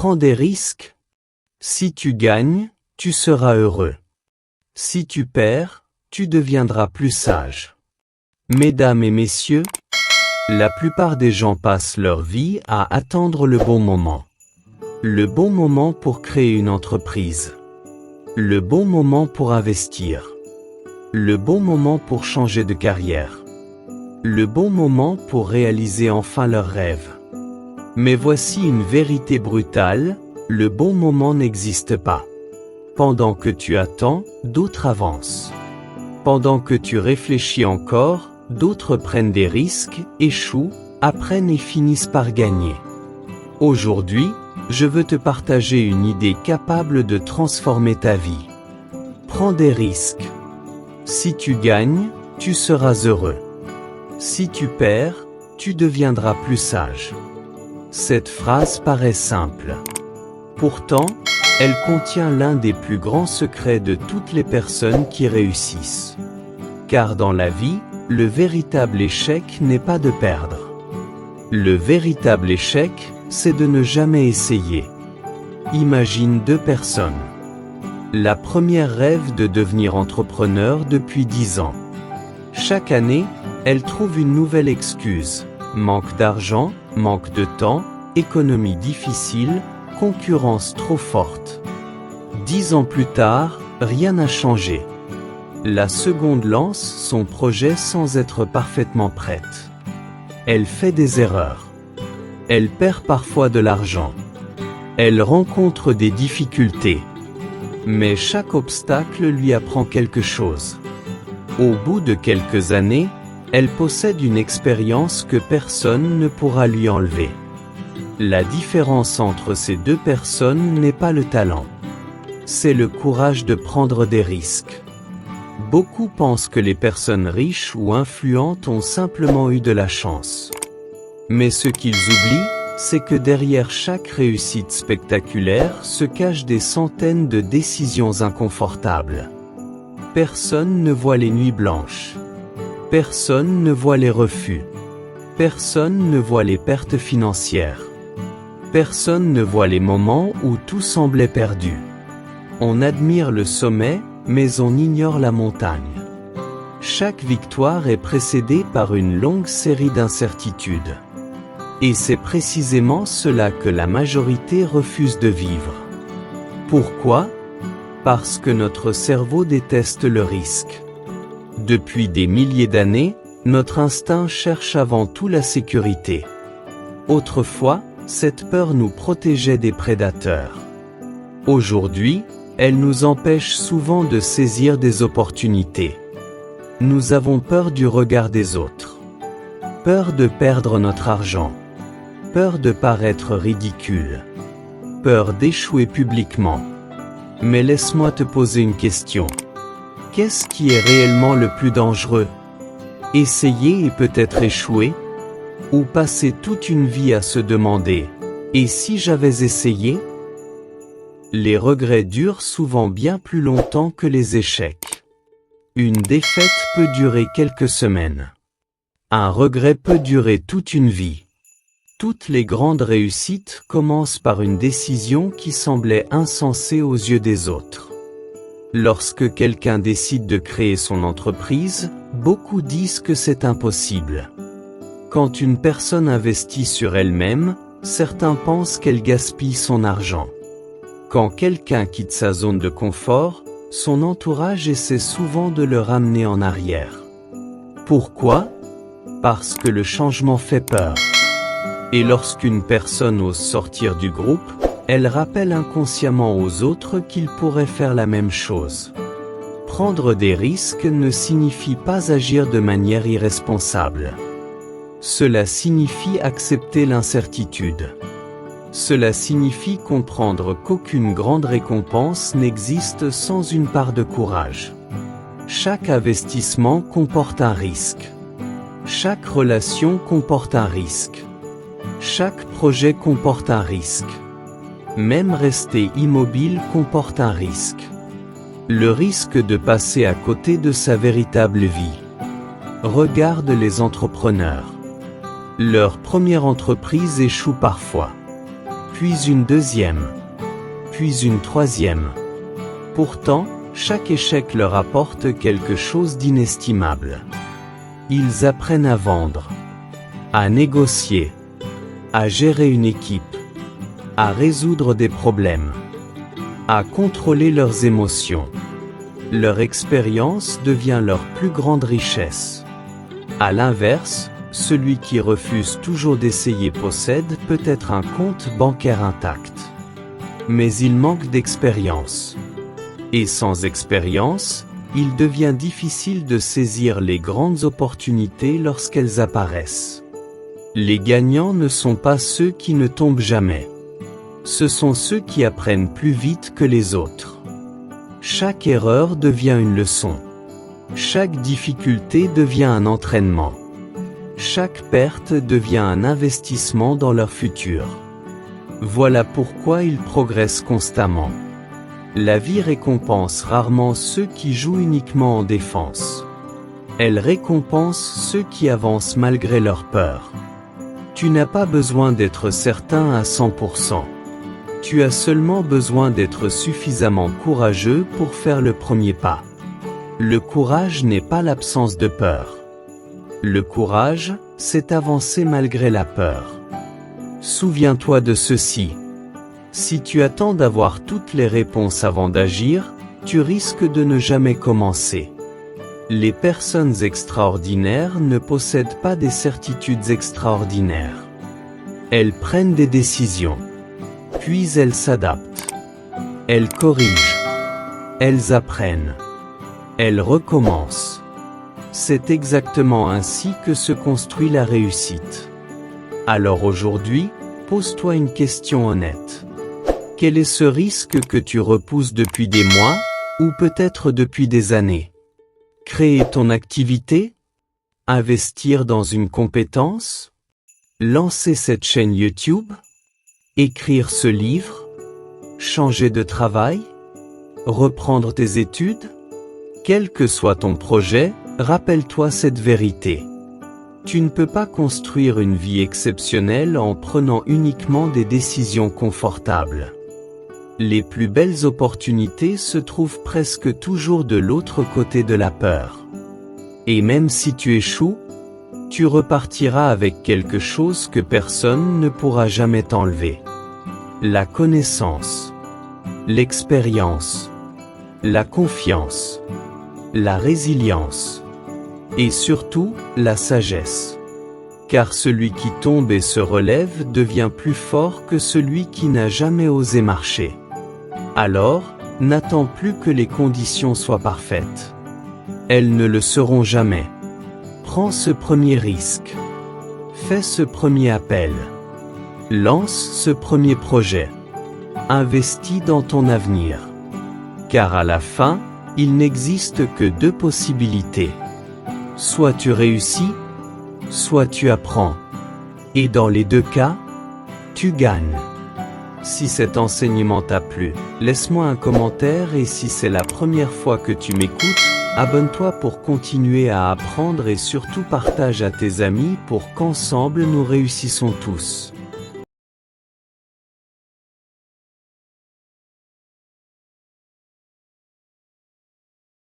Prends des risques. Si tu gagnes, tu seras heureux. Si tu perds, tu deviendras plus sage. Mesdames et messieurs, la plupart des gens passent leur vie à attendre le bon moment. Le bon moment pour créer une entreprise. Le bon moment pour investir. Le bon moment pour changer de carrière. Le bon moment pour réaliser enfin leurs rêves. Mais voici une vérité brutale, le bon moment n'existe pas. Pendant que tu attends, d'autres avancent. Pendant que tu réfléchis encore, d'autres prennent des risques, échouent, apprennent et finissent par gagner. Aujourd'hui, je veux te partager une idée capable de transformer ta vie. Prends des risques. Si tu gagnes, tu seras heureux. Si tu perds, tu deviendras plus sage. Cette phrase paraît simple. Pourtant, elle contient l'un des plus grands secrets de toutes les personnes qui réussissent. Car dans la vie, le véritable échec n'est pas de perdre. Le véritable échec, c'est de ne jamais essayer. Imagine deux personnes. La première rêve de devenir entrepreneur depuis 10 ans. Chaque année, elle trouve une nouvelle excuse. Manque d'argent, manque de temps, économie difficile, concurrence trop forte. 10 ans plus tard, rien n'a changé. La seconde lance son projet sans être parfaitement prête. Elle fait des erreurs. Elle perd parfois de l'argent. Elle rencontre des difficultés. Mais chaque obstacle lui apprend quelque chose. Au bout de quelques années, elle possède une expérience que personne ne pourra lui enlever. La différence entre ces deux personnes n'est pas le talent. C'est le courage de prendre des risques. Beaucoup pensent que les personnes riches ou influentes ont simplement eu de la chance. Mais ce qu'ils oublient, c'est que derrière chaque réussite spectaculaire se cachent des centaines de décisions inconfortables. Personne ne voit les nuits blanches. Personne ne voit les refus. Personne ne voit les pertes financières. Personne ne voit les moments où tout semblait perdu. On admire le sommet, mais on ignore la montagne. Chaque victoire est précédée par une longue série d'incertitudes. Et c'est précisément cela que la majorité refuse de vivre. Pourquoi ? Parce que notre cerveau déteste le risque. Depuis des milliers d'années, notre instinct cherche avant tout la sécurité. Autrefois, cette peur nous protégeait des prédateurs. Aujourd'hui, elle nous empêche souvent de saisir des opportunités. Nous avons peur du regard des autres. Peur de perdre notre argent. Peur de paraître ridicule. Peur d'échouer publiquement. Mais laisse-moi te poser une question. Qu'est-ce qui est réellement le plus dangereux ? Essayer et peut-être échouer ? Ou passer toute une vie à se demander « Et si j'avais essayé ?» Les regrets durent souvent bien plus longtemps que les échecs. Une défaite peut durer quelques semaines. Un regret peut durer toute une vie. Toutes les grandes réussites commencent par une décision qui semblait insensée aux yeux des autres. Lorsque quelqu'un décide de créer son entreprise, beaucoup disent que c'est impossible. Quand une personne investit sur elle-même, certains pensent qu'elle gaspille son argent. Quand quelqu'un quitte sa zone de confort, son entourage essaie souvent de le ramener en arrière. Pourquoi ? Parce que le changement fait peur. Et lorsqu'une personne ose sortir du groupe, elle rappelle inconsciemment aux autres qu'ils pourraient faire la même chose. Prendre des risques ne signifie pas agir de manière irresponsable. Cela signifie accepter l'incertitude. Cela signifie comprendre qu'aucune grande récompense n'existe sans une part de courage. Chaque investissement comporte un risque. Chaque relation comporte un risque. Chaque projet comporte un risque. Même rester immobile comporte un risque. Le risque de passer à côté de sa véritable vie. Regarde les entrepreneurs. Leur première entreprise échoue parfois. puis une deuxième, puis une troisième. Pourtant, chaque échec leur apporte quelque chose d'inestimable. Ils apprennent à vendre, à négocier, à gérer une équipe, à résoudre des problèmes, à contrôler leurs émotions. Leur expérience devient leur plus grande richesse. À l'inverse, celui qui refuse toujours d'essayer possède peut-être un compte bancaire intact. Mais il manque d'expérience. Et sans expérience, il devient difficile de saisir les grandes opportunités lorsqu'elles apparaissent. Les gagnants ne sont pas ceux qui ne tombent jamais. Ce sont ceux qui apprennent plus vite que les autres. Chaque erreur devient une leçon. Chaque difficulté devient un entraînement. Chaque perte devient un investissement dans leur futur. Voilà pourquoi ils progressent constamment. La vie récompense rarement ceux qui jouent uniquement en défense. Elle récompense ceux qui avancent malgré leur peur. Tu n'as pas besoin d'être certain à 100%. Tu as seulement besoin d'être suffisamment courageux pour faire le premier pas. Le courage n'est pas l'absence de peur. Le courage, c'est avancer malgré la peur. Souviens-toi de ceci. Si tu attends d'avoir toutes les réponses avant d'agir, tu risques de ne jamais commencer. Les personnes extraordinaires ne possèdent pas des certitudes extraordinaires. Elles prennent des décisions. Puis elles s'adaptent. Elles corrigent. Elles apprennent. Elles recommencent. C'est exactement ainsi que se construit la réussite. Alors aujourd'hui, pose-toi une question honnête. Quel est ce risque que tu repousses depuis des mois, ou peut-être depuis des années? Créer ton activité? Investir dans une compétence? Lancer cette chaîne YouTube? Écrire ce livre? Changer de travail? Reprendre tes études? Quel que soit ton projet, rappelle-toi cette vérité. Tu ne peux pas construire une vie exceptionnelle en prenant uniquement des décisions confortables. Les plus belles opportunités se trouvent presque toujours de l'autre côté de la peur. Et même si tu échoues, tu repartiras avec quelque chose que personne ne pourra jamais t'enlever. La connaissance, l'expérience, la confiance, la résilience, et surtout, la sagesse. Car celui qui tombe et se relève devient plus fort que celui qui n'a jamais osé marcher. Alors, n'attends plus que les conditions soient parfaites. Elles ne le seront jamais. Prends ce premier risque. Fais ce premier appel. Lance ce premier projet. Investis dans ton avenir. Car à la fin, il n'existe que deux possibilités. Soit tu réussis, soit tu apprends. Et dans les deux cas, tu gagnes. Si cet enseignement t'a plu, laisse-moi un commentaire et si c'est la première fois que tu m'écoutes, abonne-toi pour continuer à apprendre et surtout partage à tes amis pour qu'ensemble nous réussissons tous.